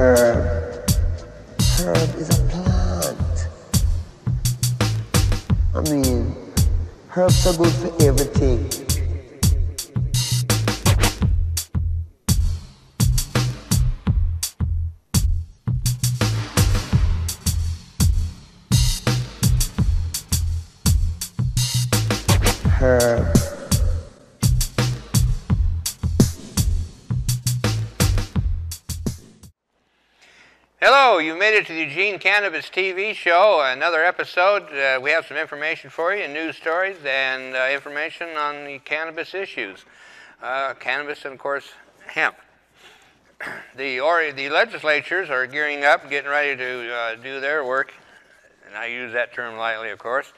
Herb. Herb is a plant. I mean, herbs are good for everything. Herb. Hello, you made it to the Eugene Cannabis TV show, another episode. We have some information for you, news stories, and information on the cannabis issues. Cannabis and, of course, hemp. The legislatures are gearing up, getting ready to do their work, and I use that term lightly, of course.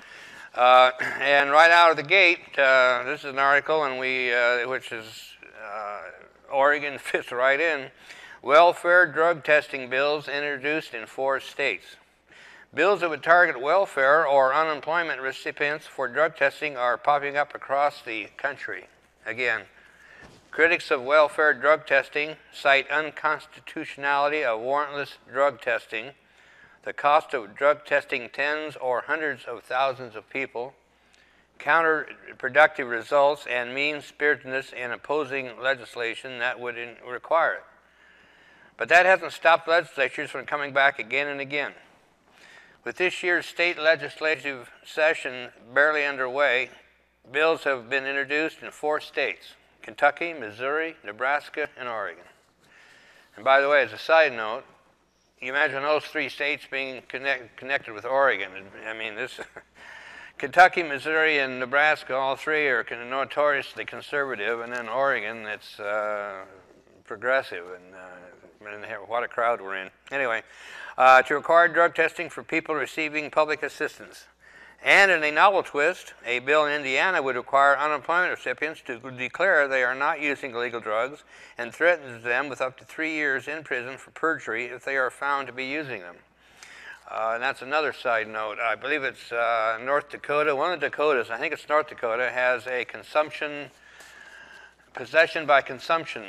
And right out of the gate, this is an article, and which is Oregon fits right in. Welfare drug testing bills introduced in 4 states. Bills that would target welfare or unemployment recipients for drug testing are popping up across the country. Again, critics of welfare drug testing cite unconstitutionality of warrantless drug testing, the cost of drug testing tens or hundreds of thousands of people, counterproductive results, and mean-spiritedness in opposing legislation that would require it. But that hasn't stopped legislatures from coming back again and again. With this year's state legislative session barely underway, bills have been introduced in 4 states: Kentucky, Missouri, Nebraska, and Oregon. And by the way, as a side note, you imagine those 3 states being connected with Oregon. I mean, this Kentucky, Missouri, and Nebraska, all 3 are notoriously conservative, and then Oregon, it's progressive, and what a crowd we're in. Anyway, to require drug testing for people receiving public assistance. And in a novel twist, a bill in Indiana would require unemployment recipients to declare they are not using illegal drugs and threatens them with up to 3 years in prison for perjury if they are found to be using them. And that's another side note. I believe it's North Dakota. One of the Dakotas, I think it's North Dakota, has a possession by consumption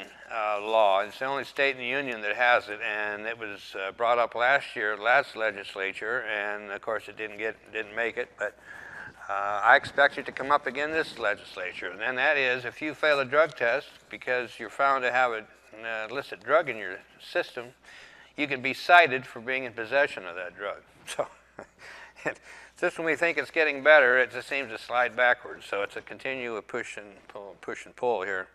law. It's the only state in the union that has it, and it was brought up last legislature, and of course it didn't make it. But I expect it to come up again this legislature, and that is if you fail a drug test because you're found to have an illicit drug in your system, you can be cited for being in possession of that drug. So just when we think it's getting better, it just seems to slide backwards. So it's a continual push and pull here.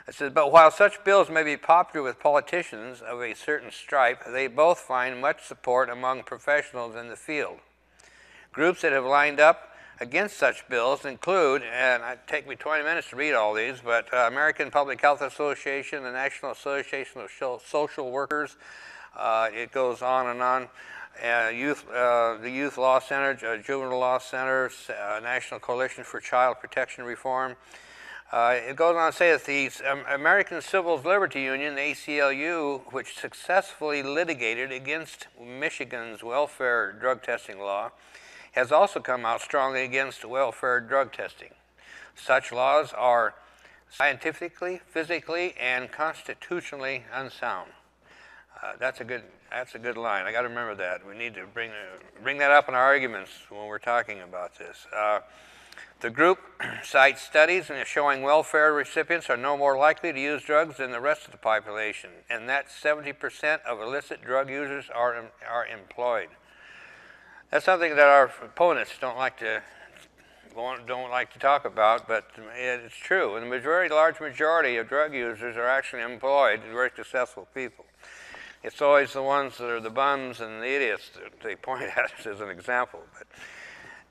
It says, but while such bills may be popular with politicians of a certain stripe, they both find much support among professionals in the field. Groups that have lined up against such bills include, and it'd take me 20 minutes to read all these, but American Public Health Association, the National Association of Social Workers, it goes on and on. The Youth Law Center, Juvenile Law Center, National Coalition for Child Protection Reform. It goes on to say that the American Civil Liberty Union, the ACLU, which successfully litigated against Michigan's welfare drug testing law, has also come out strongly against welfare drug testing. Such laws are scientifically, physically, and constitutionally unsound. That's a good line. I got to remember that. We need to bring that up in our arguments when we're talking about this. The group cites studies showing welfare recipients are no more likely to use drugs than the rest of the population, and that 70% of illicit drug users are employed. That's something that our opponents don't like to talk about, but it's true. And the large majority of drug users are actually employed, very successful people. It's always the ones that are the bums and the idiots that they point at as an example, but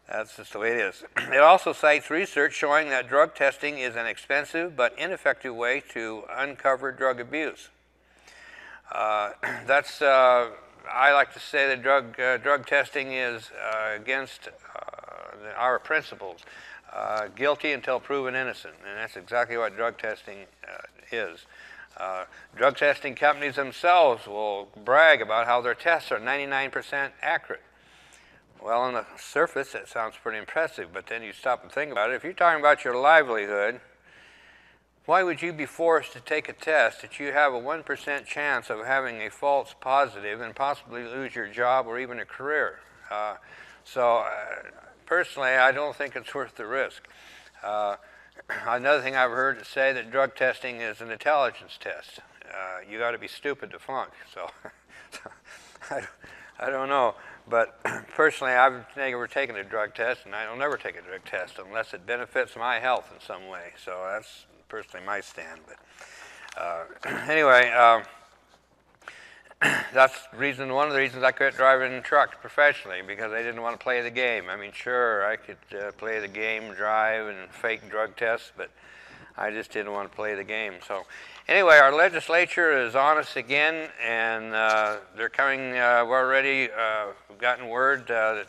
that's just the way it is. It also cites research showing that drug testing is an expensive but ineffective way to uncover drug abuse. I like to say that drug testing is against our principles. Guilty until proven innocent, and that's exactly what drug testing is. Drug testing companies themselves will brag about how their tests are 99% accurate. Well, on the surface, that sounds pretty impressive, but then you stop and think about it. If you're talking about your livelihood, Why would you be forced to take a test that you have a 1% chance of having a false positive and possibly lose your job or even a career? Personally, I don't think it's worth the risk. Another thing I've heard is say that drug testing is an intelligence test. You got to be stupid to flunk. So I don't know. But personally, I've never taken a drug test, and I'll never take a drug test unless it benefits my health in some way. So that's personally my stand. But anyway, that's one of the reasons I quit driving trucks professionally, because I didn't want to play the game. I mean, sure, I could play the game, drive, and fake drug tests, but I just didn't want to play the game. So anyway, our legislature is on us again, and they're coming. We've gotten word that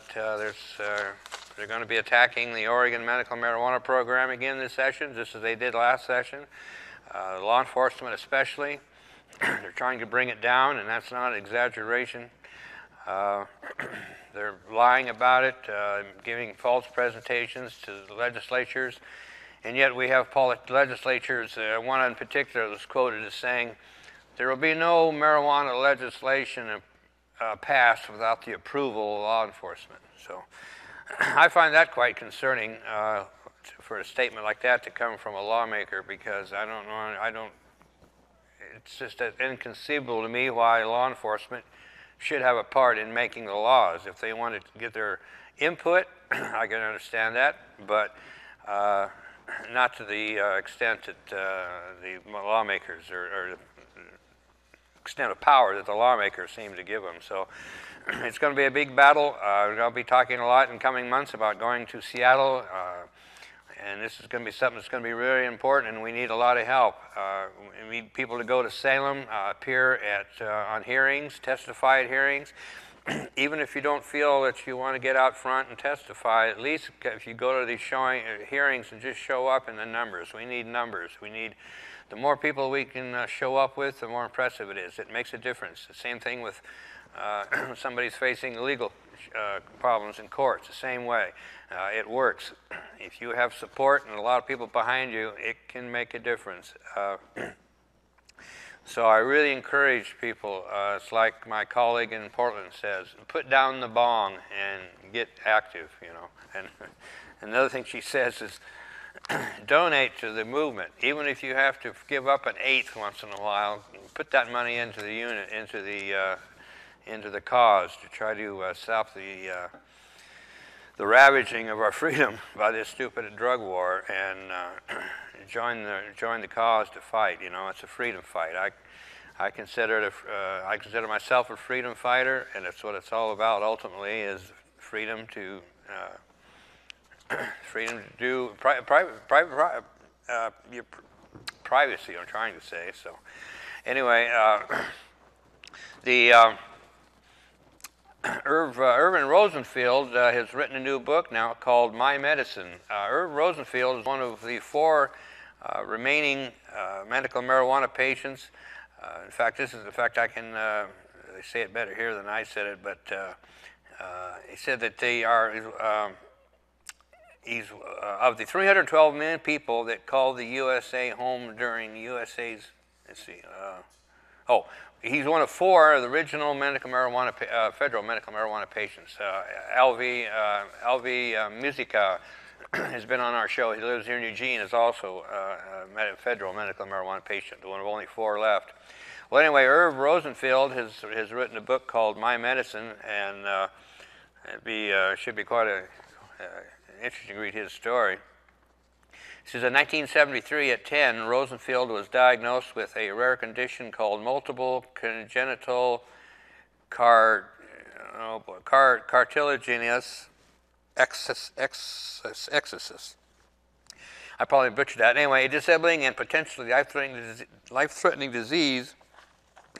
they're going to be attacking the Oregon medical marijuana program again this session, just as they did last session. Law enforcement especially. They're trying to bring it down, and that's not an exaggeration. They're lying about it, giving false presentations to the legislatures, and yet we have legislatures, one in particular was quoted as saying, there will be no marijuana legislation passed without the approval of law enforcement. So I find that quite concerning for a statement like that to come from a lawmaker, because it's just inconceivable to me why law enforcement should have a part in making the laws. If they want to get their input, I can understand that, but not to the extent that the lawmakers or the extent of power that the lawmakers seem to give them. So it's going to be a big battle. We're going to be talking a lot in coming months about going to Seattle. And this is going to be something that's going to be really important, and we need a lot of help. We need people to go to Salem, appear on hearings, testify at hearings. Even if you don't feel that you want to get out front and testify, at least if you go to these hearings and just show up in the numbers. We need numbers. The more people we can show up with, the more impressive it is. It makes a difference. The same thing with somebody's facing legal problems in courts, the same way. It works. If you have support and a lot of people behind you, it can make a difference. So I really encourage people, it's like my colleague in Portland says, put down the bong and get active, you know. And another thing she says is donate to the movement. Even if you have to give up an eighth once in a while, put that money into the unit, into the cause to try to stop the ravaging of our freedom by this stupid drug war, and join the cause to fight. You know, it's a freedom fight. I consider myself a freedom fighter, and it's what it's all about. Ultimately, is freedom to do your privacy. I'm trying to say. So, anyway, Irvin Rosenfield has written a new book now called My Medicine. Irvin Rosenfield is one of the 4 remaining medical marijuana patients. In fact, I can they say it better here than I said it, but he said that they are, he's of the 312 million people that called the USA home during USA's, he's one of 4 of the original medical marijuana, federal medical marijuana patients. LV Musica has been on our show. He lives here in Eugene, is also a federal medical marijuana patient, one of only 4 left. Well, anyway, Irv Rosenfield has written a book called My Medicine, and should be quite interesting to read his story. He says, in 1973 at 10, Rosenfield was diagnosed with a rare condition called multiple congenital cartilaginous excesses. I probably butchered that. Anyway, a disabling and potentially life-threatening disease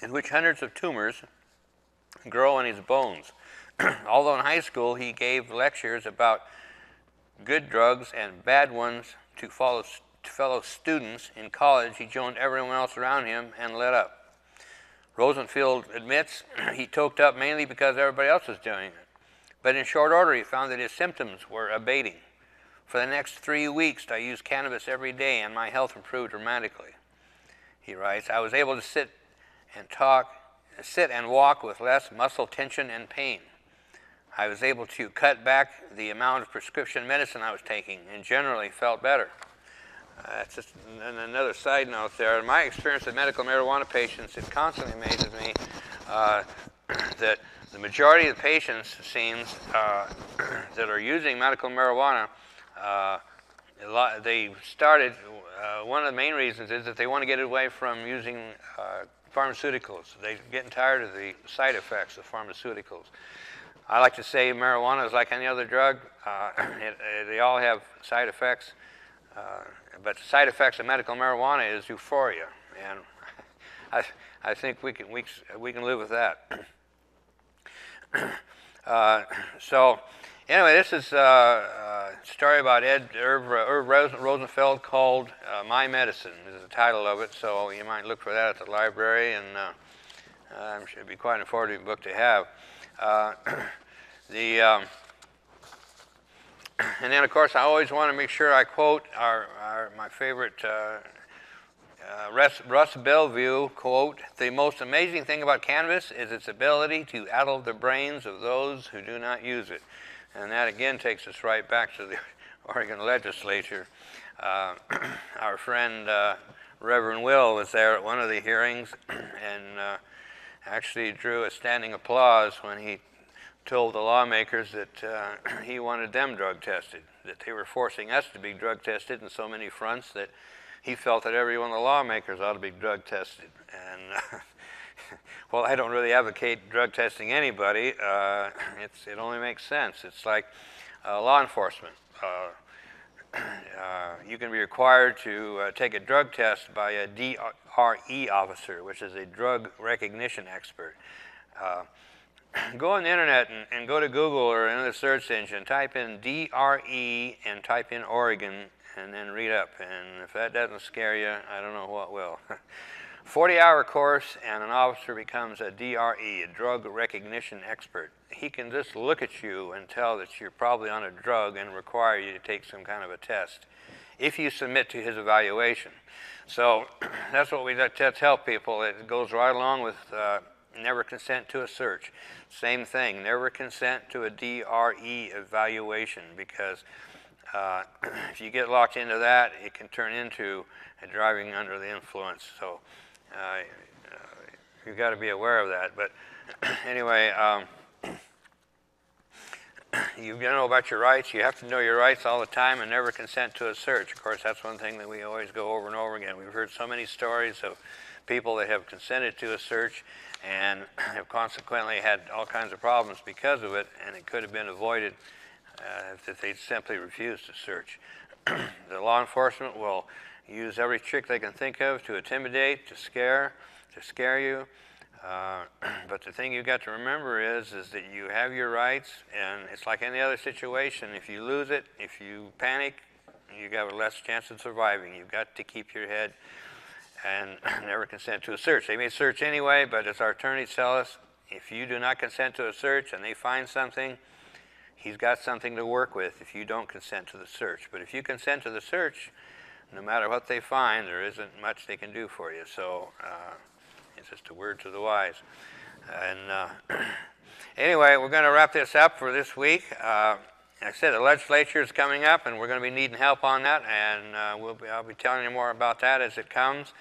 in which hundreds of tumors grow in his bones. Although in high school he gave lectures about good drugs and bad ones to fellow students, in college he joined everyone else around him and let up. Rosenfield admits he toked up mainly because everybody else was doing it. But in short order he found that his symptoms were abating. For the next 3 weeks, I used cannabis every day, and my health improved dramatically. He writes, I was able to sit and walk with less muscle tension and pain. I was able to cut back the amount of prescription medicine I was taking and generally felt better. That's just another side note there. In my experience with medical marijuana patients, it constantly amazes me that the majority of the patients, it seems, that are using medical marijuana, they started, one of the main reasons is that they want to get away from using pharmaceuticals. They're getting tired of the side effects of pharmaceuticals. I like to say marijuana is like any other drug. They all have side effects. But the side effects of medical marijuana is euphoria, and I think we can live with that. So anyway, this is a story about Irv Rosenfeld called My Medicine is the title of it, so you might look for that at the library, and I'm sure it'd be quite an affordable book to have. And then, of course, I always want to make sure I quote my favorite Russ Bellevue quote, "The most amazing thing about cannabis is its ability to addle the brains of those who do not use it." And that, again, takes us right back to the Oregon legislature. Our friend Reverend Will was there at one of the hearings and actually drew a standing applause when he told the lawmakers that he wanted them drug tested, that they were forcing us to be drug tested in so many fronts that he felt that every one of the lawmakers ought to be drug tested. And well, I don't really advocate drug testing anybody. It only makes sense. It's like law enforcement. You can be required to take a drug test by a DRE officer, which is a drug recognition expert. Go on the internet and go to Google or another search engine, type in DRE and type in Oregon and then read up. And if that doesn't scare you, I don't know what will. 40-hour course and an officer becomes a DRE, a drug recognition expert. He can just look at you and tell that you're probably on a drug and require you to take some kind of a test if you submit to his evaluation. So that's what we tell people. It goes right along with never consent to a search. Same thing, never consent to a DRE evaluation, because if you get locked into that, it can turn into driving under the influence. So you've got to be aware of that. But anyway, you know about your rights. You have to know your rights all the time and never consent to a search. Of course, that's one thing that we always go over and over again. We've heard so many stories of people that have consented to a search and have consequently had all kinds of problems because of it, and it could have been avoided if they simply refused to search. The law enforcement will use every trick they can think of to intimidate, to scare you. But the thing you've got to remember is that you have your rights, and it's like any other situation. If you lose it, if you panic, you have a less chance of surviving. You've got to keep your head and never consent to a search. They may search anyway, but as our attorneys tell us, if you do not consent to a search and they find something, he's got something to work with if you don't consent to the search. But if you consent to the search, no matter what they find, there isn't much they can do for you. So it's just a word to the wise. And anyway, we're going to wrap this up for this week. Like I said, the legislature is coming up, and we're going to be needing help on that, and I'll be telling you more about that as it comes.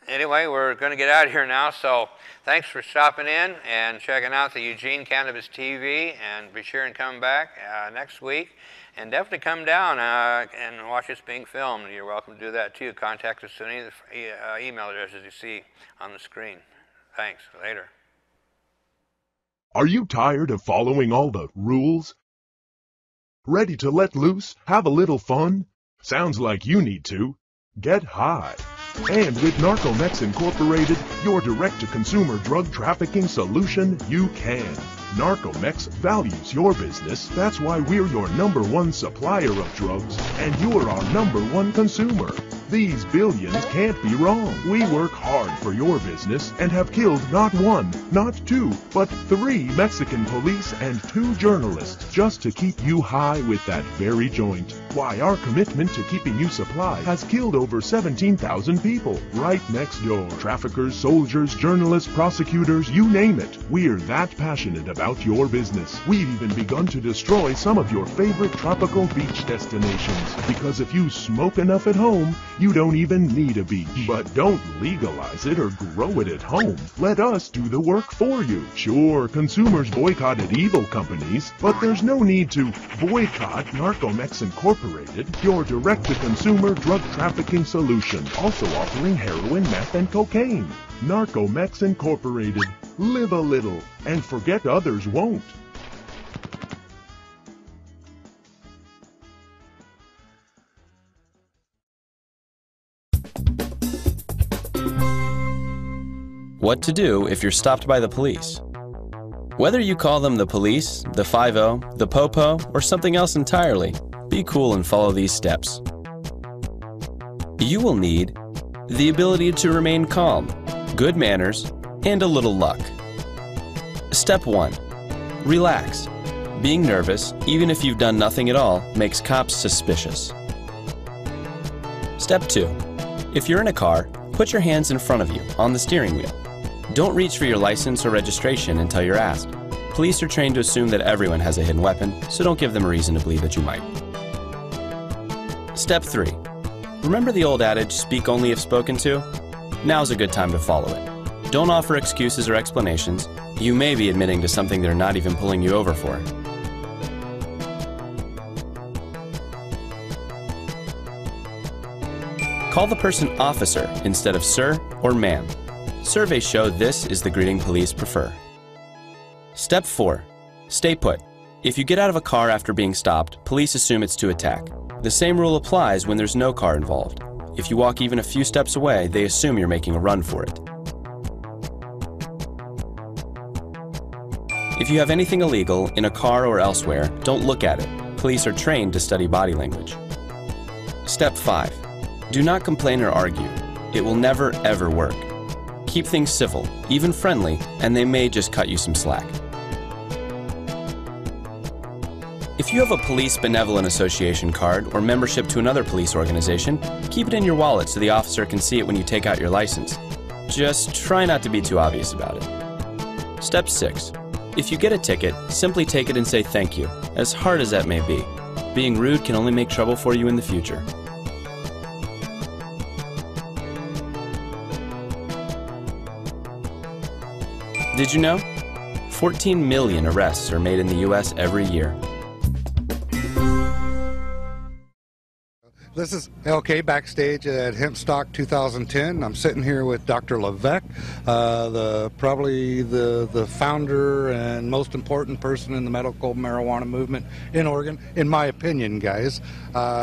Anyway, we're going to get out of here now, so thanks for stopping in and checking out the Eugene Cannabis TV, and be sure and come back next week, and definitely come down and watch this being filmed. You're welcome to do that too. Contact us at any of the email addresses you see on the screen. Thanks. Later. Are you tired of following all the rules? Ready to let loose? Have a little fun? Sounds like you need to. Get high. And with Narcomex Incorporated, your direct-to-consumer drug trafficking solution, you can. Narcomex values your business. That's why we're your #1 supplier of drugs, and you're our #1 consumer. These billions can't be wrong. We work hard for your business and have killed not one, not two, but 3 Mexican police and 2 journalists just to keep you high with that very joint. Why, our commitment to keeping you supplied has killed over 17,000 people right next door. Traffickers, soldiers, journalists, prosecutors, you name it. We're that passionate about your business. We've even begun to destroy some of your favorite tropical beach destinations. Because if you smoke enough at home, you don't even need a beach. But don't legalize it or grow it at home. Let us do the work for you. Sure, consumers boycotted evil companies, but there's no need to boycott Narcomex Incorporated, your direct-to-consumer drug trafficking solution, also offering heroin, meth, and cocaine. Narcomex Incorporated. Live a little, and forget others won't. What to do if you're stopped by the police. Whether you call them the police, the 5-0, the popo, or something else entirely, be cool and follow these steps. You will need the ability to remain calm, good manners, and a little luck. Step 1. Relax. Being nervous, even if you've done nothing at all, makes cops suspicious. Step 2. If you're in a car, put your hands in front of you, on the steering wheel. Don't reach for your license or registration until you're asked. Police are trained to assume that everyone has a hidden weapon, so don't give them a reason to believe that you might. Step 3. Remember the old adage, speak only if spoken to? Now's a good time to follow it. Don't offer excuses or explanations. You may be admitting to something they're not even pulling you over for. Call the person officer instead of sir or ma'am. Surveys show this is the greeting police prefer. Step 4. Stay put. If you get out of a car after being stopped, police assume it's to attack. The same rule applies when there's no car involved. If you walk even a few steps away, they assume you're making a run for it. If you have anything illegal, in a car or elsewhere, don't look at it. Police are trained to study body language. Step 5. Do not complain or argue. It will never, ever work. Keep things civil, even friendly, and they may just cut you some slack. If you have a Police Benevolent Association card or membership to another police organization, keep it in your wallet so the officer can see it when you take out your license. Just try not to be too obvious about it. Step 6. If you get a ticket, simply take it and say thank you, as hard as that may be. Being rude can only make trouble for you in the future. Did you know? 14 million arrests are made in the U.S. every year. This is LK backstage at Hempstalk 2010. I'm sitting here with Dr. Levesque, probably the founder and most important person in the medical marijuana movement in Oregon, in my opinion, guys.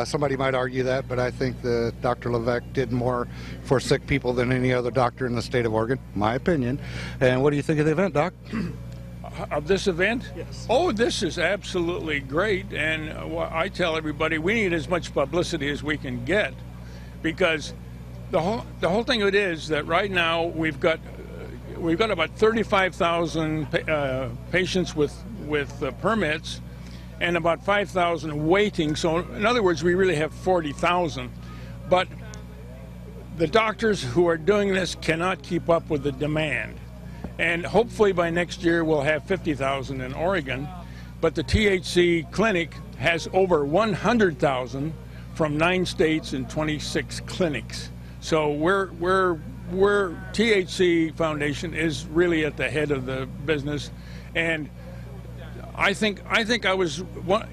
Somebody might argue that, but I think that Dr. Levesque did more for sick people than any other doctor in the state of Oregon, my opinion. And what do you think of the event, Doc? Of this event? Yes. Oh, this is absolutely great, and I tell everybody we need as much publicity as we can get, because the whole thing of it is that right now we've got about 35,000 patients with permits, and about 5,000 waiting. So in other words, we really have 40,000, but the doctors who are doing this cannot keep up with the demand. And hopefully by next year we'll have 50,000 in Oregon, but the THC clinic has over 100,000 from 9 states and 26 clinics. So we're THC Foundation is really at the head of the business, and I think I was one.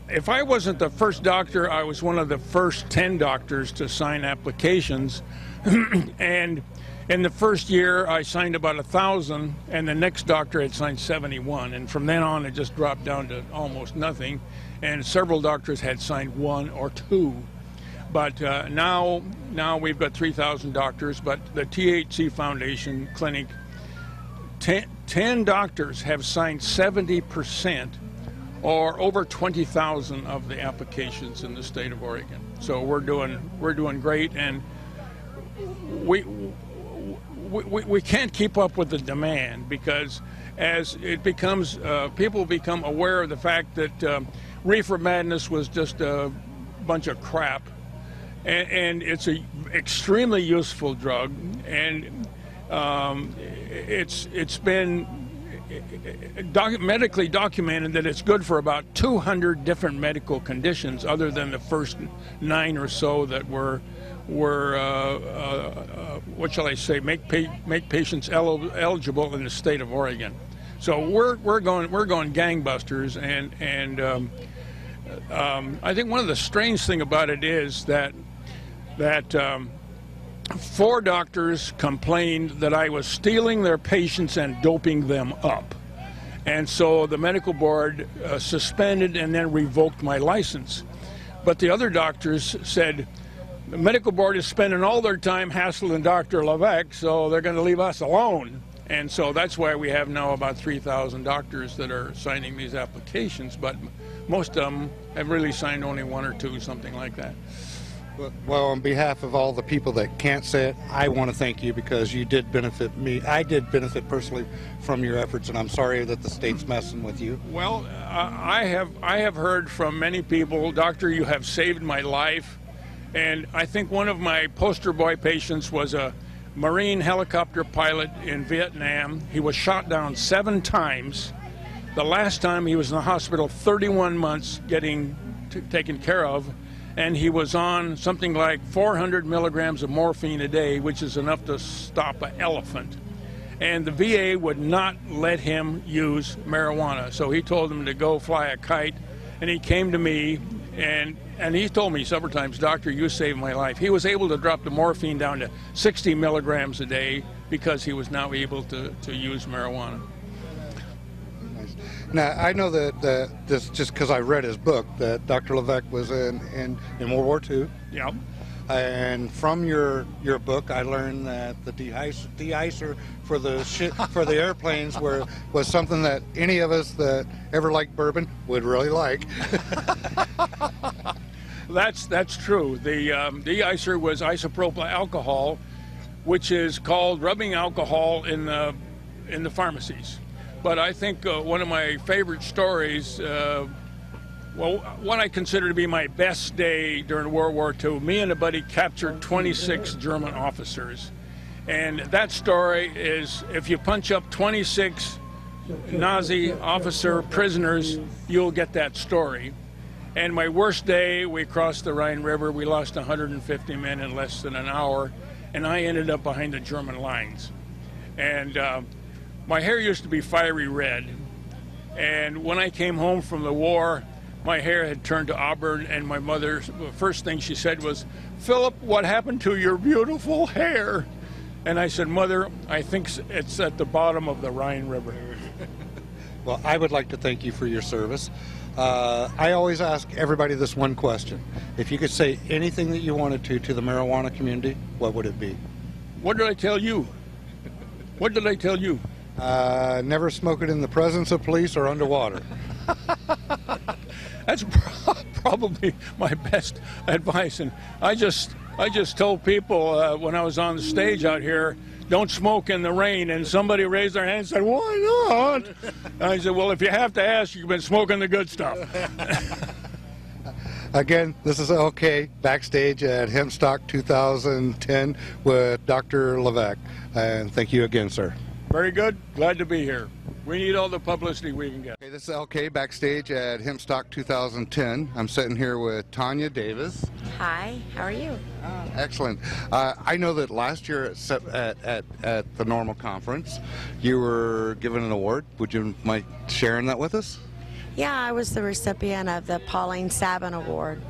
If I wasn't the first doctor, I was one of the first 10 doctors to sign applications, and in the first year, I signed about 1,000, and the next doctor had signed 71. And from then on, it just dropped down to almost nothing. And several doctors had signed 1 or 2. But now we've got 3,000 doctors. But the THC Foundation clinic, 10 doctors have signed 70%, or over 20,000 of the applications in the state of Oregon. So we're doing great, and we can't keep up with the demand, because as it becomes, people become aware of the fact that reefer madness was just a bunch of crap, and it's an extremely useful drug, and it's been medically documented that it's good for about 200 different medical conditions, other than the first 9 or so that were what shall I say, make patients eligible in the state of Oregon. So we're going gangbusters, and I think one of the strange thing about it is that 4 doctors complained that I was stealing their patients and doping them up. And so the medical board suspended and then revoked my license. But the other doctors said, the medical board is spending all their time hassling Dr. Levesque, so they're going to leave us alone. And so that's why we have now about 3,000 doctors that are signing these applications, but most of them have really signed only 1 or 2, something like that. Well, on behalf of all the people that can't say it, I want to thank you, because you did benefit me. I did benefit personally from your efforts, and I'm sorry that the state's messing with you. Well, I have heard from many people, Doctor, you have saved my life. And I think one of my poster boy patients was a Marine helicopter pilot in Vietnam. He was shot down 7 times. The last time he was in the hospital 31 months getting taken care of, and he was on something like 400 milligrams of morphine a day, which is enough to stop an elephant. And the VA would not let him use marijuana, so he told him to go fly a kite, and he came to me, and he told me several times, Doctor, you saved my life. He was able to drop the morphine down to 60 milligrams a day because he was now able to use marijuana. Nice. Now, I know that this, just because I read his book, that Dr. Levesque was in World War II. Yep. And from your book, I learned that the de-icer for the airplanes was something that any of us that ever liked bourbon would really like. That's true. The de-icer was isopropyl alcohol, which is called rubbing alcohol in the pharmacies. But I think one of my favorite stories, well, what I consider to be my best day during World War II, me and a buddy captured 26 German officers. And that story is, if you punch up 26 Nazi officer prisoners, you'll get that story. And my worst day, we crossed the Rhine River. We lost 150 men in less than an hour, and I ended up behind the German lines. And my hair used to be fiery red. And when I came home from the war, my hair had turned to auburn, and my mother, the first thing she said was, Philip, what happened to your beautiful hair? And I said, Mother, I think it's at the bottom of the Rhine River. Well, I would like to thank you for your service. I always ask everybody this one question. If you could say anything that you wanted to the marijuana community, what would it be? What did I tell you? What did I tell you? Never smoke it in the presence of police or underwater. That's probably my best advice. And I just told people when I was on the stage out here, don't smoke in the rain, and somebody raised their hand and said, why not? And I said, well, if you have to ask, you've been smoking the good stuff. Again, this is OK backstage at Hempstalk 2010 with Dr. Levesque. And thank you again, sir. Very good. Glad to be here. We need all the publicity we can get. Okay, this is LK backstage at Hempstalk 2010. I'm sitting here with Tanya Davis. Hi, how are you? Excellent. I know that last year at the normal conference, you were given an award. Would you mind sharing that with us? Yeah, I was the recipient of the Pauline Sabin Award.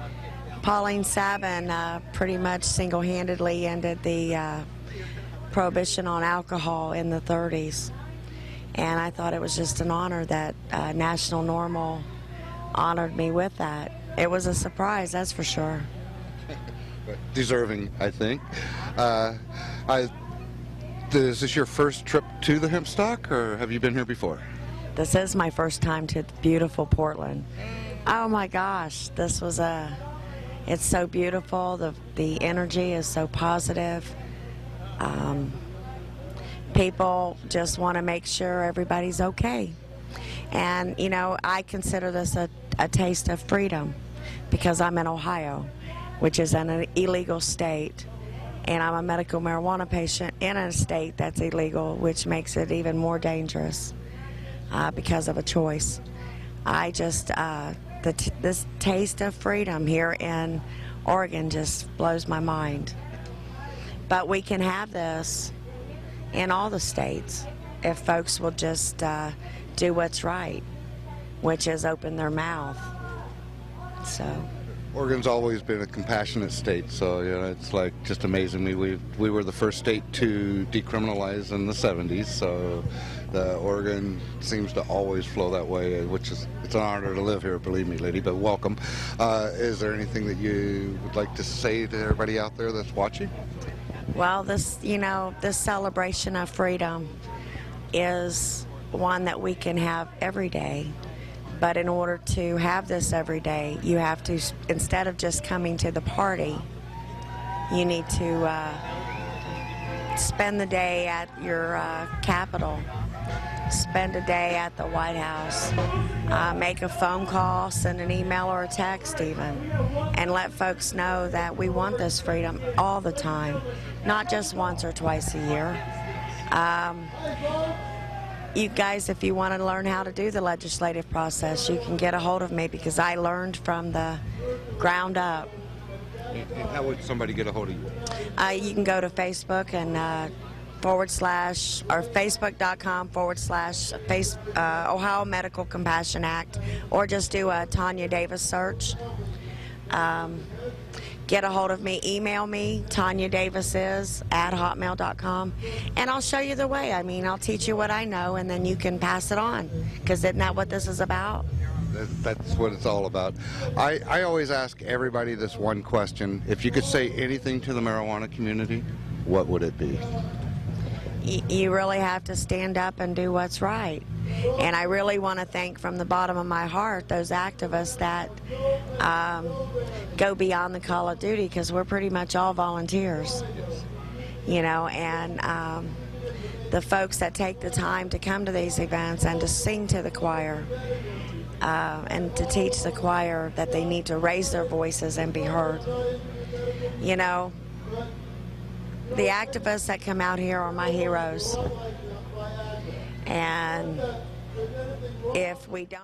Pauline Sabin pretty much single-handedly ended the prohibition on alcohol in the 30s. And I thought it was just an honor that National Normal honored me with that. It was a surprise, that's for sure. Deserving, I think. Is this your first trip to the Hempstalk, or have you been here before? This is my first time to beautiful Portland. Oh my gosh, this was It's so beautiful. The energy is so positive. People just want to make sure everybody's okay. And, you know, I consider this a taste of freedom because I'm in Ohio, which is an illegal state, and I'm a medical marijuana patient in a state that's illegal, which makes it even more dangerous because of a choice. I just, this taste of freedom here in Oregon just blows my mind. But we can have this in all the states if folks will just do what's right, which is open their mouth. So Oregon's always been a compassionate state, so you know, it's like just amazing. We were the first state to decriminalize in the 70s, so Oregon seems to always flow that way, which is, it's an honor to live here, believe me, lady, but welcome. Is there anything that you would like to say to everybody out there that's watching? Well, this, you know, this celebration of freedom is one that we can have every day. But in order to have this every day, you have to, instead of just coming to the party, you need to spend the day at your Capitol, spend a day at the White House, make a phone call, send an email or a text even, and let folks know that we want this freedom all the time, not just once or twice a year. You guys, if you want to learn how to do the legislative process, you can get a hold of me because I learned from the ground up. And how would somebody get a hold of you? You can go to Facebook and facebook.com/ Ohio Medical Compassion Act, or just do a Tanya Davis search. Get a hold of me, email me, TanyaDavisIs@hotmail.com, and I'll show you the way. I mean, I'll teach you what I know, and then you can pass it on, because isn't that what this is about? That's what it's all about. I always ask everybody this one question. If you could say anything to the marijuana community, what would it be? You really have to stand up and do what's right. And I really want to thank from the bottom of my heart those activists that go beyond the call of duty, because we're pretty much all volunteers. You know, and the folks that take the time to come to these events and to sing to the choir and to teach the choir that they need to raise their voices and be heard. You know, the activists that come out here are my heroes. And if we don't...